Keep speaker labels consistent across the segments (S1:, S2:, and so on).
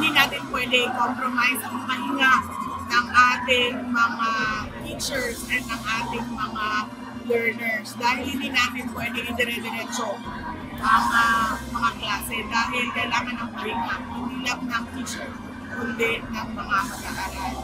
S1: hindi natin pwede compromise ang pahinga ng ating mga teachers and ng ating mga learners dahil hindi natin pwede idire-diretso ang mga klase dahil kailangan ng pahinga, hindi lang ng teacher, kundi ng mga mag-aaral.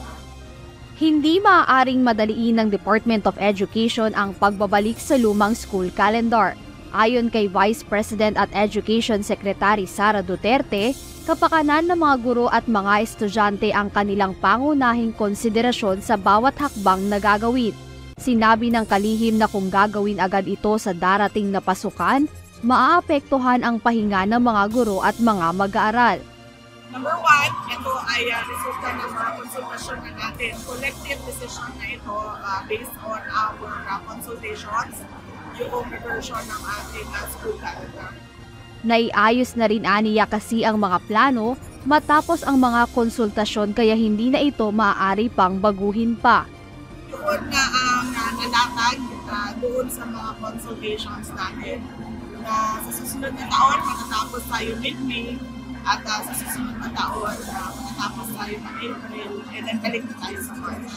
S2: Hindi maaaring madaliin ng Department of Education ang pagbabalik sa lumang school calendar. Ayon kay Vice President at Education Secretary Sara Duterte, kapakanan ng mga guro at mga estudyante ang kanilang pangunahing konsiderasyon sa bawat hakbang na gagawin. Sinabi ng kalihim na kung gagawin agad ito sa darating na pasukan, maaapektuhan ang pahinga ng mga guro at mga mag-aaral.
S1: Number one, ito ay resulta ng mga konsultasyon na natin. Collective decision na ito based on our consultations, yung version ng ating school calendar.
S2: Naiayos na rin aniya kasi ang mga plano matapos ang mga konsultasyon kaya hindi na ito maaari pang baguhin pa.
S1: Doon na ang nalatag doon sa mga consultations natin na sa susunod na taon matatapos tayo mid-May at sa susunod na taon matatapos tayo ng April and then balik na tayo sa March.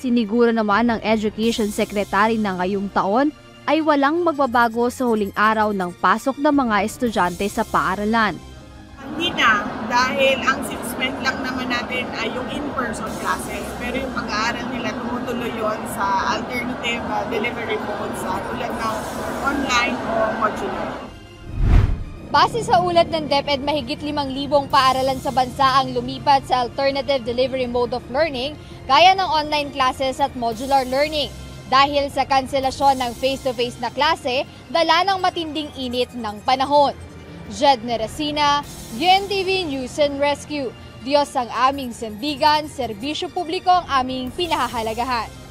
S2: Siniguro naman ng Education Secretary na ngayong taon ay walang magbabago sa huling araw ng pasok ng mga estudyante sa paaralan.
S1: Hindi na, dahil ang sinuspend lang naman natin ay yung in-person classes, pero yung pag-aaral nila tumutuloy yon sa alternative delivery modes tulad ng online o modular.
S3: Base sa ulat ng DepEd, mahigit 5,000 paaralan sa bansa ang lumipat sa alternative delivery mode of learning gaya ng online classes at modular learning. Dahil sa kanselasyon ng face-to-face na klase, dala ng matinding init ng panahon. Jed Neresina, UNTV News and Rescue. Diyos ang aming sandigan, serbisyo publiko ang aming pinahahalagahan.